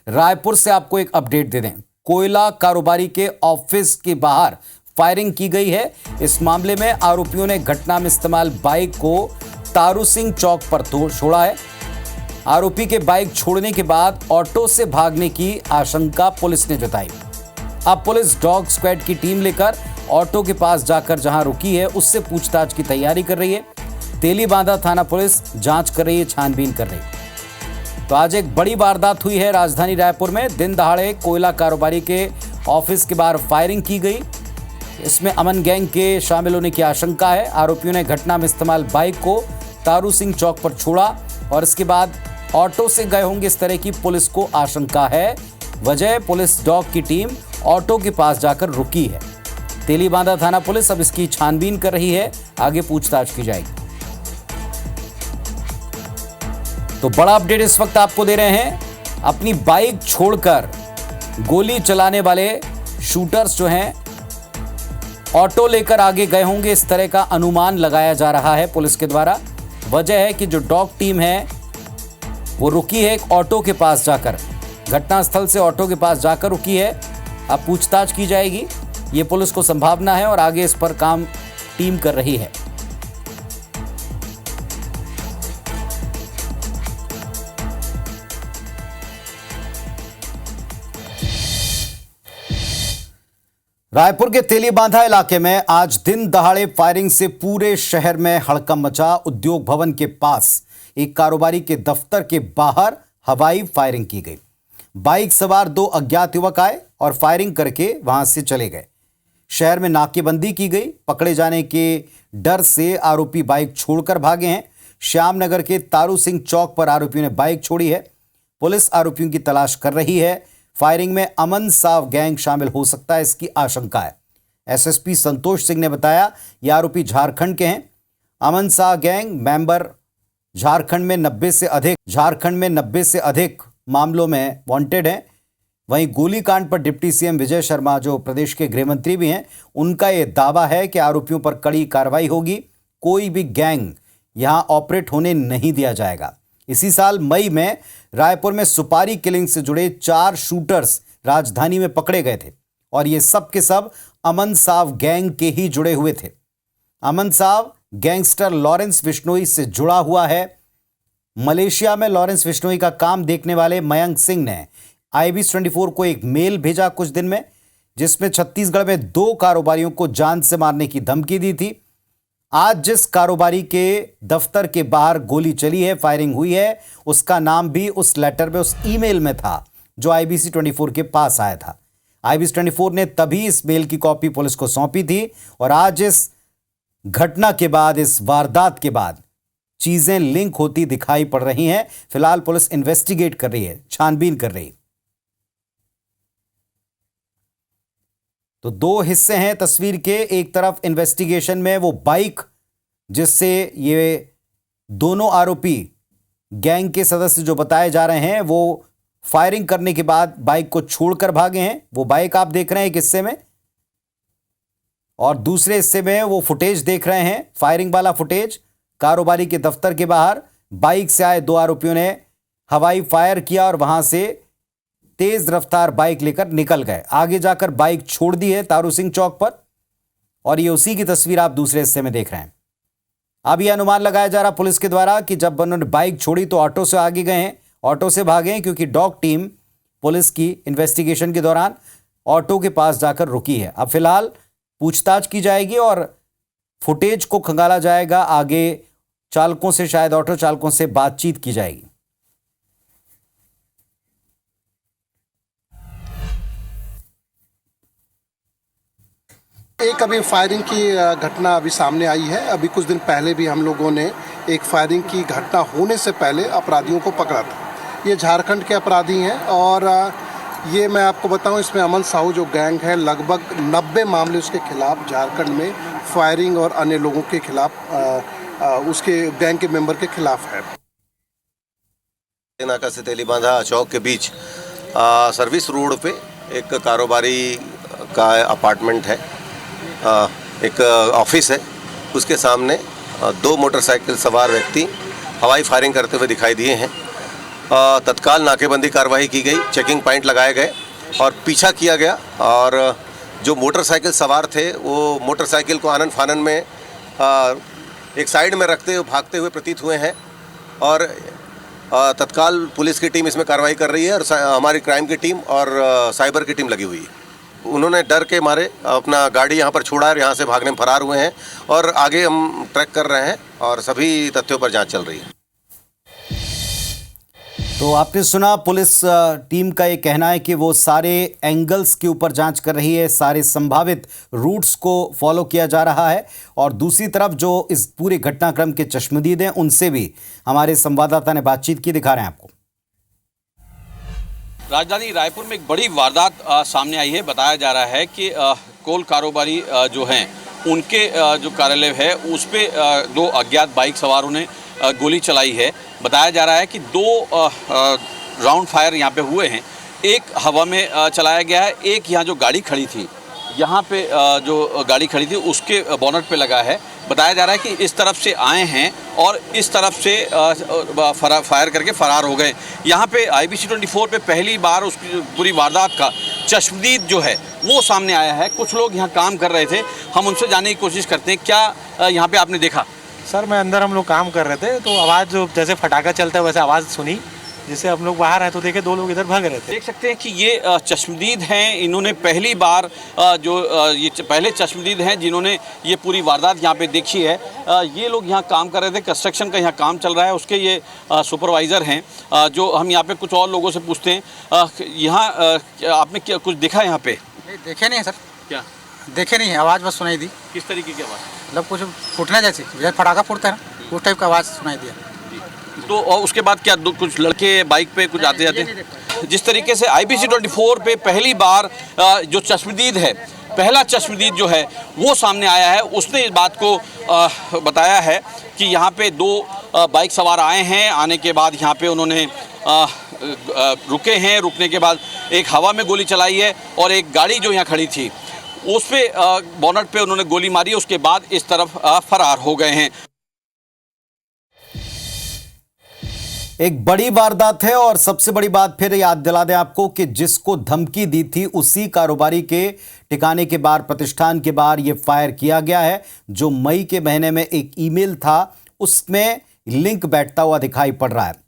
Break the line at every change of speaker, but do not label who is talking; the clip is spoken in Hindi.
रायपुर से आपको एक अपडेट दे दें। कोयला कारोबारी के ऑफिस के बाहर फायरिंग की गई है। इस मामले में आरोपियों ने घटना में इस्तेमाल बाइक को तारू सिंह चौक पर छोड़ा है। आरोपी के बाइक छोड़ने के बाद ऑटो से भागने की आशंका पुलिस ने जताई। अब पुलिस डॉग स्क्वाड की टीम लेकर ऑटो के पास जाकर जहां रुकी है उससे पूछताछ की तैयारी कर रही है। तेलीबांधा थाना पुलिस जांच कर रही है, छानबीन कर रही है। तो आज एक बड़ी वारदात हुई है राजधानी रायपुर में। दिन दहाड़े कोयला कारोबारी के ऑफिस के बाहर फायरिंग की गई। इसमें अमन गैंग के शामिल होने की आशंका है। आरोपियों ने घटना में इस्तेमाल बाइक को तारू सिंह चौक पर छोड़ा और इसके बाद ऑटो से गए होंगे, इस तरह की पुलिस को आशंका है। वजह पुलिस डॉग की टीम ऑटो के पास जाकर रुकी है। तेलीबांधा थाना पुलिस अब इसकी छानबीन कर रही है, आगे पूछताछ की जाएगी। तो बड़ा अपडेट इस वक्त आपको दे रहे हैं। अपनी बाइक छोड़कर गोली चलाने वाले शूटर्स जो हैं ऑटो लेकर आगे गए होंगे, इस तरह का अनुमान लगाया जा रहा है पुलिस के द्वारा। वजह है कि जो डॉग टीम है वो रुकी है एक ऑटो के पास जाकर, घटनास्थल से ऑटो के पास जाकर रुकी है। अब पूछताछ की जाएगी, ये पुलिस को संभावना है और आगे इस पर काम टीम कर रही है। रायपुर के तेलीबांधा इलाके में आज दिन दहाड़े फायरिंग से पूरे शहर में हड़कंप मचा। उद्योग भवन के पास एक कारोबारी के दफ्तर के बाहर हवाई फायरिंग की गई। बाइक सवार 2 अज्ञात युवक आए और फायरिंग करके वहां से चले गए। शहर में नाकेबंदी की गई। पकड़े जाने के डर से आरोपी बाइक छोड़कर भागे हैं। श्यामनगर के तारू सिंह चौक पर आरोपियों ने बाइक छोड़ी है। पुलिस आरोपियों की तलाश कर रही है। फायरिंग में अमन साव गैंग शामिल हो सकता है, इसकी आशंका है। एसएसपी संतोष सिंह ने बताया ये आरोपी झारखंड के हैं। अमन साव गैंग मेंबर झारखंड में 90 से अधिक मामलों में वांटेड हैं। वहीं गोलीकांड पर डिप्टी सीएम विजय शर्मा, जो प्रदेश के गृह मंत्री भी हैं, उनका यह दावा है कि आरोपियों पर कड़ी कार्रवाई होगी। कोई भी गैंग यहां ऑपरेट होने नहीं दिया जाएगा। इसी साल मई में रायपुर में सुपारी किलिंग से जुड़े 4 शूटर्स राजधानी में पकड़े गए थे और ये सब के सब अमन साव गैंग के ही जुड़े हुए थे। अमन साव गैंगस्टर लॉरेंस बिश्नोई से जुड़ा हुआ है। मलेशिया में लॉरेंस बिश्नोई का काम देखने वाले मयंक सिंह ने IBC24 को एक मेल भेजा कुछ दिन में, जिसमें छत्तीसगढ़ में 2 कारोबारियों को जान से मारने की धमकी दी थी। आज जिस कारोबारी के दफ्तर के बाहर गोली चली है, फायरिंग हुई है, उसका नाम भी उस लेटर में, उस ईमेल में था जो IBC24 के पास आया था। IBC24 ने तभी इस मेल की कॉपी पुलिस को सौंपी थी और आज इस घटना के बाद, इस वारदात के बाद चीजें लिंक होती दिखाई पड़ रही हैं। फिलहाल पुलिस इन्वेस्टिगेट कर रही है, छानबीन कर रही है। तो 2 हिस्से हैं तस्वीर के। एक तरफ इन्वेस्टिगेशन में वो बाइक जिससे ये दोनों आरोपी गैंग के सदस्य जो बताए जा रहे हैं वो फायरिंग करने के बाद बाइक को छोड़कर भागे हैं, वो बाइक आप देख रहे हैं एक हिस्से में, और दूसरे हिस्से में वो फुटेज देख रहे हैं, फायरिंग वाला फुटेज। कारोबारी के दफ्तर के बाहर बाइक से आए 2 आरोपियों ने हवाई फायर किया और वहां से तेज रफ्तार बाइक लेकर निकल गए। आगे जाकर बाइक छोड़ दी है तारू सिंह चौक पर और ये उसी की तस्वीर आप दूसरे हिस्से में देख रहे हैं। अब यह अनुमान लगाया जा रहा पुलिस के द्वारा कि जब उन्होंने बाइक छोड़ी तो ऑटो से आगे गए हैं, ऑटो से भागे हैं, क्योंकि डॉग टीम पुलिस की इन्वेस्टिगेशन के दौरान ऑटो के पास जाकर रुकी है। अब फिलहाल पूछताछ की जाएगी और फुटेज को खंगाला जाएगा। आगे चालकों से, शायद ऑटो चालकों से बातचीत की जाएगी।
एक अभी फायरिंग की घटना अभी सामने आई है। अभी कुछ दिन पहले भी हम लोगों ने एक फायरिंग की घटना होने से पहले अपराधियों को पकड़ा था। ये झारखंड के अपराधी हैं और ये मैं आपको बताऊं, इसमें अमन साहू जो गैंग है, लगभग 90 मामले उसके खिलाफ झारखंड में फायरिंग और अन्य लोगों के खिलाफ, उसके गैंग के मेंबर के खिलाफ है।
नाका से तेलीबांधा चौक के बीच सर्विस रोड पे एक कारोबारी का अपार्टमेंट है, एक ऑफिस है। उसके सामने 2 मोटरसाइकिल सवार व्यक्ति हवाई फायरिंग करते हुए दिखाई दिए हैं। तत्काल नाकेबंदी कार्रवाई की गई, चेकिंग पॉइंट लगाए गए और पीछा किया गया। और जो मोटरसाइकिल सवार थे वो मोटरसाइकिल को आनन फानन में एक साइड में रखते हुए भागते हुए प्रतीत हुए हैं और तत्काल पुलिस की टीम इसमें कार्रवाई कर रही है और हमारी क्राइम की टीम और साइबर की टीम लगी हुई है। उन्होंने डर के मारे अपना गाड़ी यहाँ पर छोड़ा और यहाँ से भागने में फरार हुए हैं और आगे हम ट्रैक कर रहे हैं और सभी तथ्यों पर जांच चल रही है।
तो आपने सुना, पुलिस टीम का ये कहना है कि वो सारे एंगल्स के ऊपर जांच कर रही है, सारे संभावित रूट्स को फॉलो किया जा रहा है। और दूसरी तरफ जो इस पूरे घटनाक्रम के चश्मदीद हैं उनसे भी हमारे संवाददाता ने बातचीत की, दिखा रहे हैं आपको।
राजधानी रायपुर में एक बड़ी वारदात सामने आई है। बताया जा रहा है कि कोल कारोबारी जो हैं उनके जो कार्यालय है उस पे दो अज्ञात बाइक सवारों ने गोली चलाई है। बताया जा रहा है कि दो राउंड फायर यहाँ पे हुए हैं, एक हवा में चलाया गया है, एक यहाँ जो गाड़ी खड़ी थी, यहाँ पे जो गाड़ी खड़ी थी उसके बोनट पे लगा है। बताया जा रहा है कि इस तरफ से आए हैं और इस तरफ से फायर करके फरार हो गए। यहाँ पे IBC 24 पे पहली बार उसकी पूरी वारदात का चश्मदीद जो है वो सामने आया है। कुछ लोग यहाँ काम कर रहे थे, हम उनसे जानने की कोशिश करते हैं। क्या यहाँ पे आपने देखा?
सर मैं अंदर, हम लोग काम कर रहे थे तो आवाज़ जो जैसे फटाका चलता है वैसे आवाज़ सुनी, जिससे हम लोग बाहर आए तो देखे दो लोग इधर भाग रहे थे।
देख सकते हैं कि ये चश्मदीद हैं, इन्होंने पहली बार ये पहले चश्मदीद हैं जिन्होंने ये पूरी वारदात यहाँ पे देखी है। ये लोग यहाँ काम कर रहे थे, कंस्ट्रक्शन का यहाँ काम चल रहा है, उसके ये सुपरवाइज़र हैं। जो हम यहाँ पे कुछ और लोगों से पूछते हैं, यहाँ आपने क्या कुछ देखा यहाँ पे?
देखे नहीं है सर।
क्या
देखे नहीं है, आवाज़ बस सुनाई दी।
किस तरीके की आवाज़?
मतलब कुछ फूटना जैसी, जैसे फटाका फूटता है ना, उस टाइप का आवाज़ सुनाई दिया।
तो और उसके बाद क्या कुछ लड़के बाइक पे कुछ आते जाते? जिस तरीके से IBC 24 पे पहली बार जो चश्मदीद है, पहला चश्मदीद जो है वो सामने आया है, उसने इस बात को बताया है कि यहाँ पे दो बाइक सवार आए हैं। आने के बाद यहाँ पे उन्होंने रुके हैं, रुकने के बाद एक हवा में गोली चलाई है और एक गाड़ी जो यहाँ खड़ी थी उस पे बोनट पे उन्होंने गोली मारी। उसके बाद इस तरफ फरार हो गए हैं।
एक बड़ी वारदात है और सबसे बड़ी बात फिर याद दिला दें आपको कि जिसको धमकी दी थी उसी कारोबारी के ठिकाने के बाहर, प्रतिष्ठान के बाहर ये फायर किया गया है। जो मई के महीने में एक ईमेल था उसमें लिंक बैठता हुआ दिखाई पड़ रहा है।